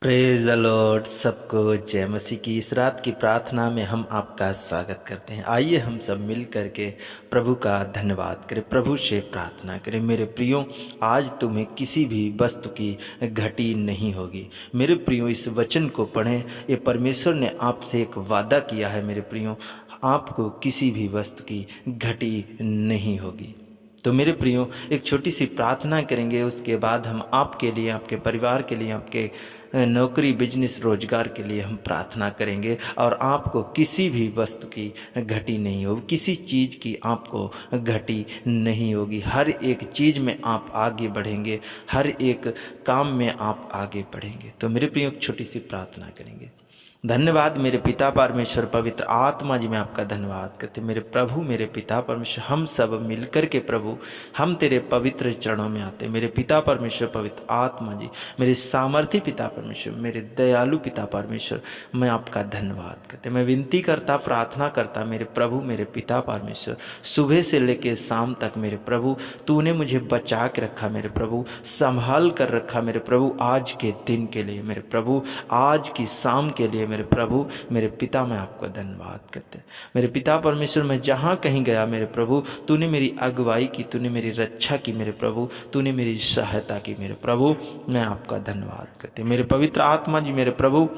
Praise the Lord. सबको जय मसीह की इस रात की प्रार्थना में हम आपका स्वागत करते हैं। आइए हम सब मिल करके प्रभु का धन्यवाद करें, प्रभु से प्रार्थना करें। मेरे प्रियो, आज तुम्हें किसी भी वस्तु की घटी नहीं होगी। मेरे प्रियो, इस वचन को पढ़ें। ये परमेश्वर ने आपसे एक वादा किया है। मेरे प्रियो, आपको किसी भी वस्तु की घटी नहीं होगी। तो मेरे प्रियो, एक छोटी सी प्रार्थना करेंगे। उसके बाद हम आपके लिए, आपके परिवार के लिए, आपके नौकरी, बिजनेस, रोजगार के लिए हम प्रार्थना करेंगे। और आपको किसी भी वस्तु की घटी नहीं होगी, किसी चीज़ की आपको घटी नहीं होगी। हर एक चीज़ में आप आगे बढ़ेंगे, हर एक काम में आप आगे बढ़ेंगे। तो मेरे प्रियो, एक छोटी सी प्रार्थना करेंगे। धन्यवाद मेरे पिता परमेश्वर, पवित्र आत्मा जी, मैं आपका धन्यवाद करते। मेरे प्रभु, मेरे पिता परमेश्वर, हम सब मिलकर के प्रभु हम तेरे पवित्र चरणों में आते। मेरे पिता परमेश्वर, पवित्र आत्मा जी, मेरे सामर्थी पिता परमेश्वर, मेरे दयालु पिता परमेश्वर, मैं आपका धन्यवाद करते। मैं विनती करता, प्रार्थना करता मेरे प्रभु, मेरे पिता परमेश्वर, सुबह से लेकर शाम तक मेरे प्रभु तूने मुझे बचा के रखा। मेरे प्रभु संभाल कर रखा। मेरे प्रभु आज के दिन के लिए, मेरे प्रभु आज की शाम के लिए, मेरे प्रभु, मेरे पिता, मैं आपका धन्यवाद करते। मेरे पिता परमेश्वर, मैं जहाँ कहीं गया मेरे प्रभु तूने मेरी अगुवाई की, तूने मेरी रक्षा की। मेरे प्रभु तूने मेरी सहायता की। मेरे प्रभु, मैं आपका धन्यवाद करते। मेरे पवित्र आत्मा जी, मेरे प्रभु,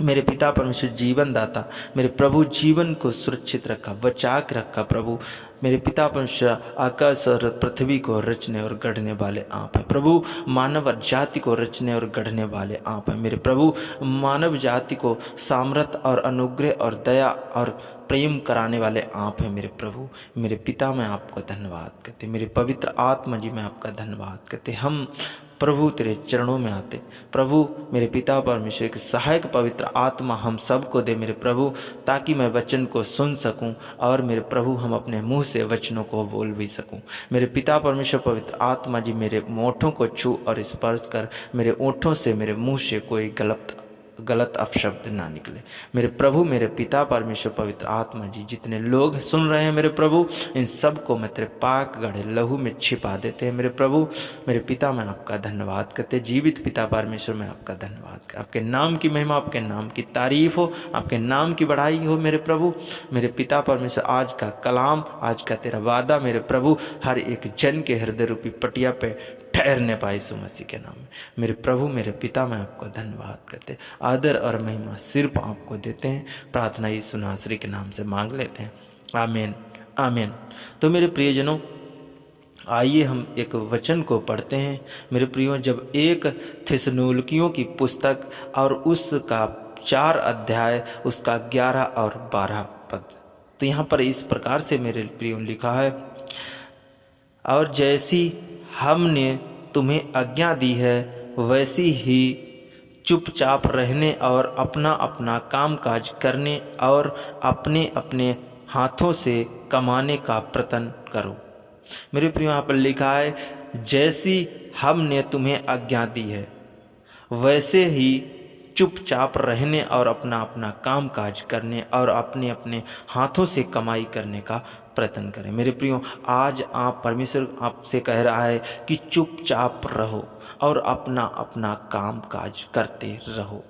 मेरे पिता परमेश्वर जीवन दाता, मेरे प्रभु जीवन को सुरक्षित रखा, बचा के रखा। प्रभु मेरे पिता परमेश्वर, आकाश और पृथ्वी को रचने और गढ़ने वाले आप हैं। प्रभु मानव जाति को रचने और गढ़ने वाले आप हैं। मेरे प्रभु मानव जाति को सामर्थ और अनुग्रह और दया और प्रेम कराने वाले आप हैं। मेरे प्रभु, मेरे पिता, मैं आपका धन्यवाद करते। मेरे पवित्र आत्मा जी, मैं आपका धन्यवाद करते। हम प्रभु तेरे चरणों में आते। प्रभु मेरे पिता परमेश्वर, एक सहायक पवित्र आत्मा हम सबको दे मेरे प्रभु, ताकि मैं वचन को सुन सकूं और मेरे प्रभु हम अपने मुंह से वचनों को बोल भी सकूं। मेरे पिता परमेश्वर, पवित्र आत्मा जी, मेरे ओठों को छू और स्पर्श कर। मेरे ओठों से, मेरे मुंह से कोई गलत अपशब्द ना निकले। मेरे प्रभु, मेरे पिता परमेश्वर, पवित्र आत्मा जी, जितने लोग सुन रहे हैं मेरे प्रभु, इन सब को मैं तेरे पाक गढ़े लहू में छिपा देते हैं। मेरे प्रभु, मेरे पिता, मैं आपका धन्यवाद करते। जीवित पिता परमेश्वर, मैं आपका धन्यवाद कर। आपके नाम की महिमा, आपके नाम की तारीफ हो, आपके नाम की बढ़ाई हो। मेरे प्रभु, मेरे पिता परमेश्वर, आज का कलाम, आज का तेरा वादा मेरे प्रभु हर एक जन के हृदय रूपी पटिया पे ठहरने पाए यीशु मसीह के नाम में। मेरे प्रभु, मेरे पिता, मैं आपको धन्यवाद करते। आदर और महिमा सिर्फ आपको देते हैं। प्रार्थना यीशु नासरी के नाम से मांग लेते हैं। आमीन, आमीन। तो मेरे प्रियजनों, आइए हम एक वचन को पढ़ते हैं। मेरे प्रियो, जब एक थिस्सलुनीकियों की पुस्तक और उसका 4 अध्याय, उसका 11 और 12 पद, तो यहाँ पर इस प्रकार से मेरे प्रियो लिखा है, और जैसी हमने तुम्हें आज्ञा दी है वैसी ही चुपचाप रहने और अपना अपना कामकाज करने और अपने अपने हाथों से कमाने का प्रयत्न करो। मेरे प्रियो, यहाँ पर लिखा है, जैसी हमने तुम्हें आज्ञा दी है वैसे ही चुपचाप रहने और अपना अपना कामकाज करने और अपने अपने हाथों से कमाई करने का प्रयत्न करें। मेरे प्रियो, आज आप, परमेश्वर आपसे कह रहा है कि चुपचाप रहो और अपना अपना काम काज करते रहो।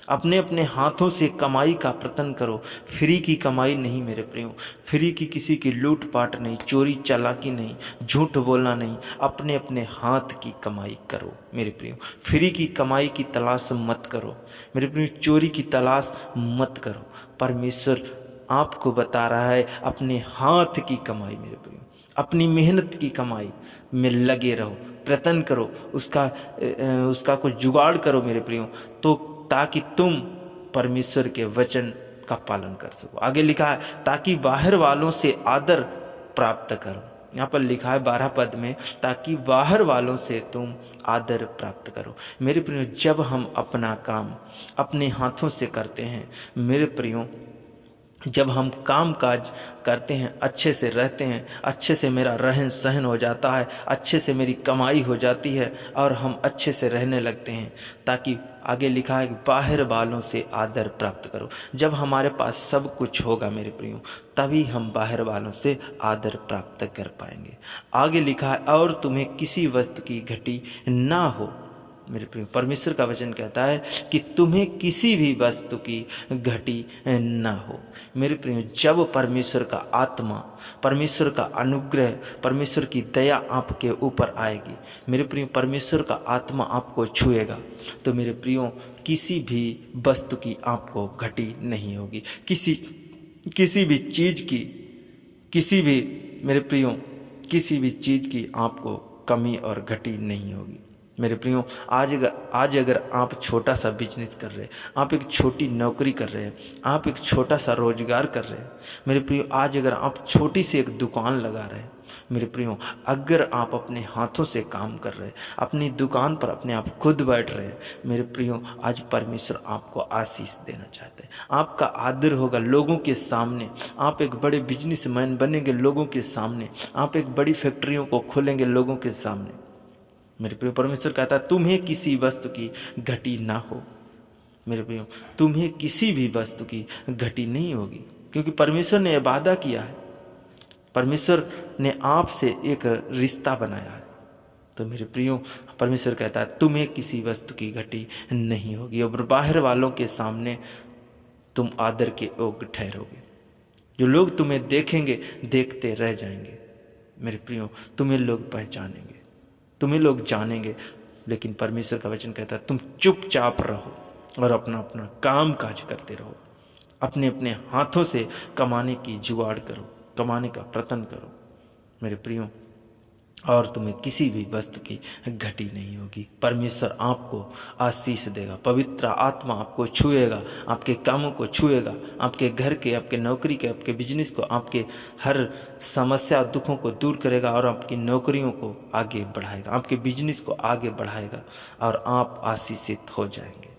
अपने अपने हाथों से कमाई का प्रयत्न करो। फ्री की कमाई नहीं मेरे प्रियो, फ्री की किसी की लूटपाट नहीं, चोरी चालाकी नहीं, झूठ बोलना नहीं। अपने अपने हाथ की कमाई करो मेरे प्रियो। फ्री की कमाई की तलाश मत करो मेरे प्रियो, चोरी की तलाश मत करो। परमेश्वर आपको बता रहा है, अपने हाथ की कमाई मेरे प्रियो, अपनी मेहनत की कमाई में लगे रहो, प्रयत्न करो, उसका कुछ जुगाड़ करो मेरे प्रियो, तो ताकि तुम परमेश्वर के वचन का पालन कर सको। आगे लिखा है, ताकि बाहर वालों से आदर प्राप्त करो। यहाँ पर लिखा है 12 पद में, ताकि बाहर वालों से तुम आदर प्राप्त करो। मेरे प्रियो, जब हम अपना काम अपने हाथों से करते हैं मेरे प्रियो, जब हम काम काज करते हैं, अच्छे से रहते हैं, अच्छे से मेरा रहन सहन हो जाता है, अच्छे से मेरी कमाई हो जाती है और हम अच्छे से रहने लगते हैं, ताकि आगे लिखा है कि बाहर वालों से आदर प्राप्त करो। जब हमारे पास सब कुछ होगा मेरे प्रियो, तभी हम बाहर वालों से आदर प्राप्त कर पाएंगे। आगे लिखा है, और तुम्हें किसी वस्तु की घटी ना हो मेरे प्रिय, परमेश्वर का वचन कहता है कि तुम्हें किसी भी वस्तु की घटी न हो। मेरे प्रिय, जब परमेश्वर का आत्मा, परमेश्वर का अनुग्रह, परमेश्वर की दया आपके ऊपर आएगी, मेरे प्रिय, परमेश्वर का आत्मा आपको छुएगा, तो मेरे प्रियो किसी भी वस्तु की आपको घटी नहीं होगी। किसी भी चीज़ की, किसी भी, मेरे प्रियो, किसी भी चीज़ की आपको कमी और घटी नहीं होगी। मेरे प्रियो, आज अगर आप छोटा सा बिजनेस कर रहे हैं, आप एक छोटी नौकरी कर रहे हैं, आप एक छोटा सा रोजगार कर रहे हैं, मेरे प्रियो, आज अगर आप छोटी सी एक दुकान लगा रहे हैं, मेरे प्रियो, अगर आप अपने हाथों से काम कर रहे हैं, अपनी दुकान पर अपने आप खुद बैठ रहे हैं, मेरे प्रियो, आज परमेश्वर आपको आशीष देना चाहते हैं। आपका आदर होगा लोगों के सामने, आप एक बड़े बिजनेसमैन बनेंगे लोगों के सामने, आप एक बड़ी फैक्ट्रियों को खोलेंगे लोगों के सामने। मेरे प्रियो, परमेश्वर कहता है तुम्हें किसी वस्तु की घटी ना हो। मेरे प्रियो, तुम्हें किसी भी वस्तु की घटी नहीं होगी, क्योंकि परमेश्वर ने वादा किया है, परमेश्वर ने आपसे एक रिश्ता बनाया है। तो मेरे प्रियो, परमेश्वर कहता है तुम्हें किसी वस्तु की घटी नहीं होगी, और बाहर वालों के सामने तुम आदर के योग्य ठहरोगे। जो लोग तुम्हें देखेंगे, देखते रह जाएंगे। मेरे प्रियो, तुम्हें लोग पहचानेंगे, तुम्हें लोग जानेंगे, लेकिन परमेश्वर का वचन कहता है तुम चुपचाप रहो और अपना अपना काम काज करते रहो, अपने अपने हाथों से कमाने की जुगाड़ करो, कमाने का प्रयत्न करो मेरे प्रियो, और तुम्हें किसी भी वस्तु की घटी नहीं होगी। परमेश्वर आपको आशीष देगा, पवित्र आत्मा आपको छुएगा, आपके कामों को छुएगा, आपके घर के, आपके नौकरी के, आपके बिजनेस को, आपके हर समस्या दुखों को दूर करेगा, और आपकी नौकरियों को आगे बढ़ाएगा, आपके बिजनेस को आगे बढ़ाएगा, और आप आशीषित हो जाएंगे।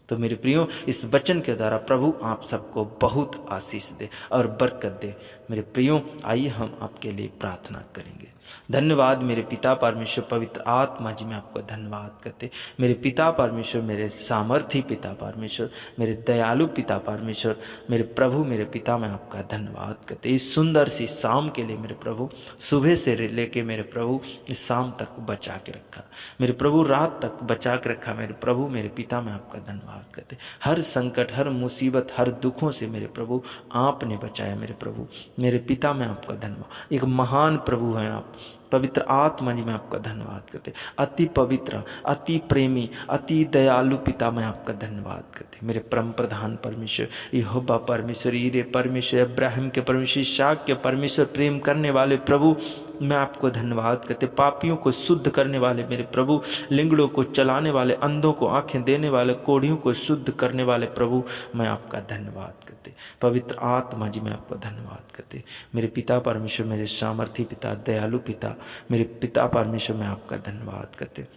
तो मेरे प्रियो, इस वचन के द्वारा प्रभु आप सबको बहुत आशीष दे और बरकत दे। मेरे प्रियो, आइए हम आपके लिए प्रार्थना करेंगे। धन्यवाद मेरे पिता परमेश्वर, पवित्र आत्मा जी, मैं आपको धन्यवाद करते। मेरे पिता परमेश्वर, मेरे सामर्थी पिता परमेश्वर, मेरे दयालु पिता परमेश्वर, मेरे प्रभु, मेरे पिता, मैं आपका धन्यवाद करते इस सुंदर सी शाम के लिए। मेरे प्रभु, सुबह से लेके मेरे प्रभु इस शाम तक बचा के रखा, मेरे प्रभु रात तक बचा के रखा। मेरे प्रभु, मेरे पिता, मैं आपका धन्यवाद करते। हर संकट, हर मुसीबत, हर दुखों से मेरे प्रभु आपने बचाया। मेरे प्रभु, मेरे पिता, मैं आपका धन्यवाद। एक महान प्रभु हैं आप, पवित्र आत्मा जी, मैं आपका धन्यवाद करते। अति पवित्र, अति प्रेमी, अति दयालु पिता, मैं आपका धन्यवाद करते। मेरे परम प्रधान परमेश्वर, यहोवा परमेश्वर, ईरे परमेश्वर, अब्राहम के परमेश्वर, इसहाक के परमेश्वर, प्रेम करने वाले प्रभु, मैं आपको धन्यवाद करते। पापियों को शुद्ध करने वाले मेरे प्रभु, लिंगड़ों को चलाने वाले, अंधों को आंखें देने वाले, कोढ़ियों को शुद्ध करने वाले प्रभु, मैं आपका धन्यवाद करते। पवित्र आत्मा जी, मैं आपका धन्यवाद करते। मेरे पिता परमेश्वर, मेरे सामर्थी पिता, दयालु पिता, मेरे पिता परमेश्वर, मैं आपका धन्यवाद करते।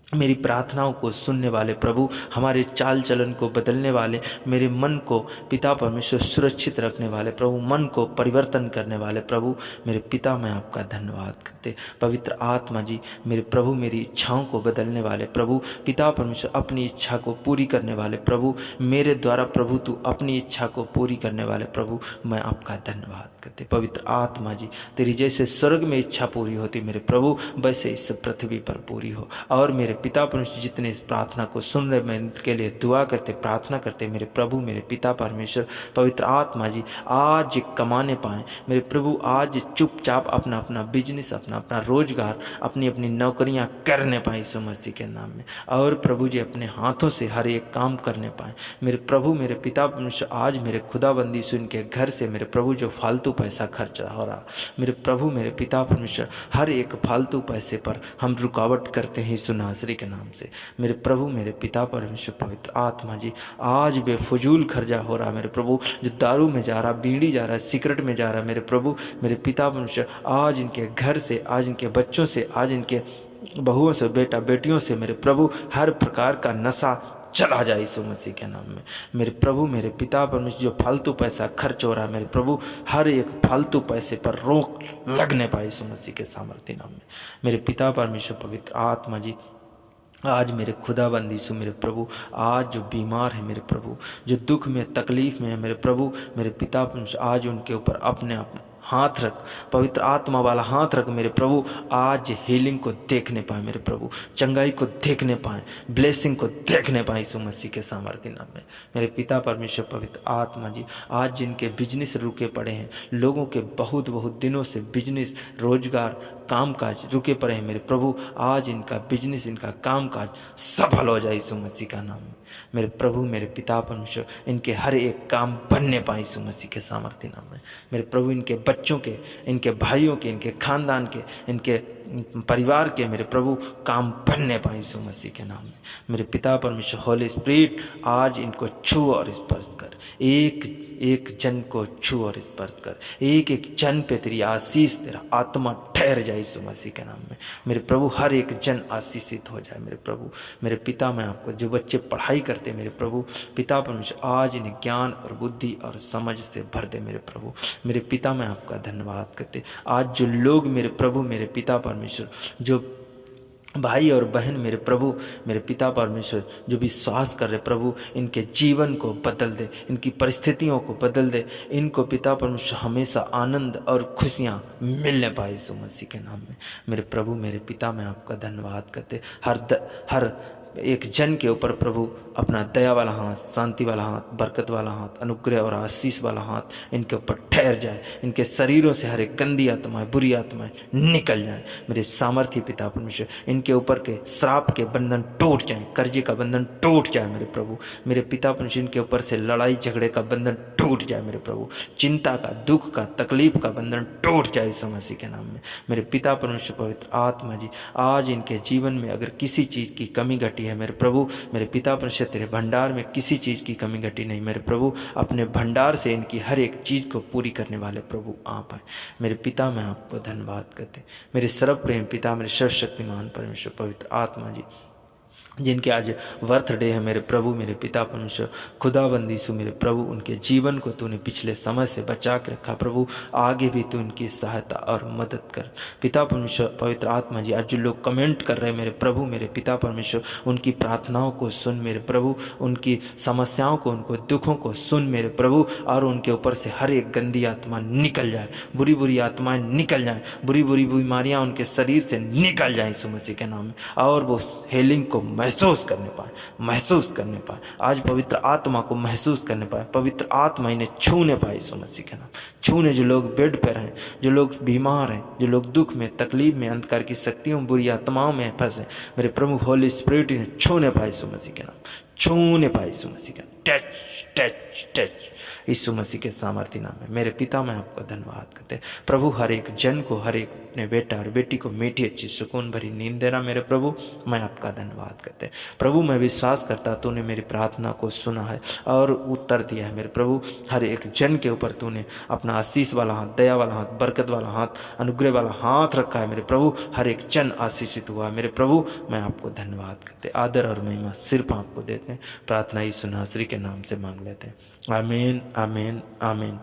मेरी प्रार्थनाओं को सुनने वाले प्रभु, हमारे चाल चलन को बदलने वाले, मेरे मन को पिता परमेश्वर सुरक्षित रखने वाले प्रभु, मन को परिवर्तन करने वाले प्रभु, मेरे पिता, मैं आपका धन्यवाद करते। पवित्र आत्मा जी, मेरे प्रभु, मेरी इच्छाओं को बदलने वाले प्रभु, पिता परमेश्वर, अपनी इच्छा को पूरी करने वाले प्रभु, मेरे द्वारा प्रभु तू अपनी इच्छा को पूरी करने वाले प्रभु, मैं आपका धन्यवाद करते। पवित्र आत्मा जी, तेरी जैसे स्वर्ग में इच्छा पूरी होती मेरे प्रभु, वैसे इस पृथ्वी पर पूरी हो। और मेरे पिता परमेश्वर, जितने इस प्रार्थना को सुन रहे, मैं इनके लिए दुआ करते, प्रार्थना करते मेरे प्रभु, मेरे पिता परमेश्वर, पवित्र आत्मा जी, आज कमाने पाएँ मेरे प्रभु, आज चुपचाप अपना अपना बिजनेस, अपना अपना रोजगार, अपनी अपनी नौकरियां करने पाए यीशु मसीह के नाम में। और प्रभु जी, अपने हाथों से हर एक काम करने पाए मेरे प्रभु, मेरे पिता परमेश्वर। आज मेरे खुदाबंदी सुन के घर से मेरे प्रभु जो फालतू पैसा खर्चा हो रहा, मेरे प्रभु, मेरे पिता परमेश्वर, हर एक फालतू पैसे पर हम रुकावट करते हैं यीशु नासरी के नाम से। मेरे प्रभु, मेरे पिता परमेश्वर, पवित्र आत्मा जी, आज बेफजूल खर्चा हो रहा मेरे प्रभु, जो दारू में जा रहा, बीड़ी जा रहा, सिगरेट में जा रहा मेरे प्रभु, मेरे पिता परमेश्वर, आज इनके घर से, आज इनके बच्चों से, आज इनके बहुओं से, बेटा बेटियों से मेरे प्रभु, हर प्रकार का नशा चला जाए यीशु मसीह के नाम में। मेरे प्रभु, मेरे पिता परमेश्वर, जो फालतू पैसा खर्च हो रहा है मेरे प्रभु, हर एक फालतू पैसे पर रोक लगने पाए यीशु मसीह के सामर्थ्य नाम में। मेरे पिता परमेश्वर, पवित्र आत्मा जी, आज मेरे खुदाबंद यीशु मेरे प्रभु, आज जो बीमार है मेरे प्रभु, जो दुख में, तकलीफ में है मेरे प्रभु, मेरे पिता परमेश्वर, आज उनके ऊपर अपने आप हाथ रख, पवित्र आत्मा वाला हाथ रख मेरे प्रभु। आज हीलिंग को देखने पाए मेरे प्रभु, चंगाई को देखने पाए, ब्लेसिंग को देखने पाए यीशु मसीह के सामर्थ्य नाम में। मेरे पिता परमेश्वर पवित्र आत्मा जी, आज जिनके बिजनेस रुके पड़े हैं, लोगों के बहुत दिनों से बिजनेस, रोजगार, कामकाज रुके पड़े हैं मेरे प्रभु, आज इनका बिजनेस, इनका कामकाज सफल हो जाए यीशु मसीह का नाम में। मेरे प्रभु मेरे पिता परमेश्वर, इनके हर एक काम बनने पाए यीशु मसीह के सामर्थ्य नाम में। मेरे प्रभु इनके बच्चों के, इनके भाइयों के, इनके खानदान के, इनके परिवार के मेरे प्रभु काम बनने पाए यीशु मसीह के नाम में। मेरे पिता परमेश्वर होली स्पिरिट, आज इनको छू और स्पर्श कर, एक एक जन को छू और स्पर्श कर, एक एक जन पे तेरी आशीष, तेरा आत्मा ठहर जाए यीशु मसीह के नाम में। मेरे प्रभु हर एक जन आशीषित हो जाए मेरे प्रभु। मेरे पिता मैं आपको, जो बच्चे पढ़ाई करते मेरे प्रभु, पिता परमेश्वर आज इन्हें ज्ञान और बुद्धि और समझ से भर दे मेरे प्रभु। मेरे पिता मैं आपका धन्यवाद करते, आज जो लोग मेरे प्रभु मेरे पिता परमेश्वर, जो भाई और बहन मेरे प्रभु मेरे पिता परमेश्वर जो विश्वास कर रहे प्रभु, इनके जीवन को बदल दे, इनकी परिस्थितियों को बदल दे, इनको पिता परमेश्वर हमेशा आनंद और खुशियाँ मिलने पाए यीशु मसीह के नाम में। मेरे प्रभु मेरे पिता मैं आपका धन्यवाद करते, हर एक जन के ऊपर प्रभु अपना दया वाला हाथ, शांति वाला हाथ, बरकत वाला हाथ, अनुग्रह और आशीष वाला हाथ इनके ऊपर ठहर जाए। इनके शरीरों से हर एक गंदी आत्माएं, बुरी आत्माएं निकल जाएं। मेरे सामर्थ्य पिता परमेश्वर, इनके ऊपर के श्राप के बंधन टूट जाएं, कर्जे का बंधन टूट जाए मेरे प्रभु। मेरे पिता परमेश्वर, इनके ऊपर से लड़ाई झगड़े का बंधन टूट जाए मेरे प्रभु। चिंता का, दुख का, तकलीफ का बंधन टूट जाए यीशु मसीह के नाम में। मेरे पिता परमेश्वर पवित्र आत्मा जी, आज इनके जीवन में अगर किसी चीज़ की कमी घटी है मेरे प्रभु, मेरे पिता परमेश्वर तेरे भंडार में किसी चीज़ की कमी घटी नहीं मेरे प्रभु। अपने भंडार से इनकी हर एक चीज़ को पूरी करने वाले प्रभु आप हैं मेरे पिता। मैं आपको धन्यवाद करते, मेरे सर्व प्रेम पिता, मेरे सर्वशक्तिमान परमेश्वर पवित्र आत्मा जी, जिनके आज बर्थडे है मेरे प्रभु मेरे पिता परमेश्वर, खुदाबंदी यीशु मेरे प्रभु, उनके जीवन को तूने पिछले समय से बचा के रखा प्रभु, आगे भी तू उनकी सहायता और मदद कर पिता परमेश्वर पवित्र आत्मा जी। आज जो लोग कमेंट कर रहे हैं मेरे प्रभु मेरे पिता परमेश्वर, उनकी प्रार्थनाओं को सुन मेरे प्रभु, उनकी समस्याओं को, उनको दुखों को सुन मेरे प्रभु, और उनके ऊपर से हर एक गंदी आत्मा निकल जाए, बुरी आत्माएं निकल जाएं, बुरी बीमारियां उनके शरीर से निकल जाएं यीशु मसीह के नाम में, और वो हीलिंग को महसूस करने पाए। आज पवित्र आत्मा को महसूस करने पाए, पवित्र आत्मा इन्हें छूने पाए यीशु मसीह के नाम। छूने जो लोग बेड पर हैं, जो लोग बीमार हैं, जो लोग दुख में, तकलीफ में, अंधकार की शक्तियों, बुरी आत्माओं में फंसे, मेरे प्रभु होली स्पिरिट इन्हें छूने पाए यीशु मसीह के नाम, छूने पाए यीशु मसीह के नाम। टच यीशु मसीह के सामर्थ्य नाम में। मेरे पिता मैं आपका धन्यवाद करते प्रभु, हर एक जन को, हर एक अपने बेटा और बेटी को मीठी अच्छी सुकून भरी नींद देना मेरे प्रभु। मैं आपका धन्यवाद करते प्रभु। मैं विश्वास करता तूने मेरी प्रार्थना को सुना है और उत्तर दिया है मेरे प्रभु। हर एक जन के ऊपर तूने अपना आशीष वाला हाथ, दया वाला हाथ, बरकत वाला हाथ, अनुग्रह वाला हाथ रखा है मेरे प्रभु। हर एक जन आशीषित हुआ है मेरे प्रभु। मैं आपको धन्यवाद करते, आदर और महिमा सिर्फ आपको देते हैं। प्रार्थना यीशु नासरी के नाम से मांग लेते हैं। आमीन आमीन आमीन।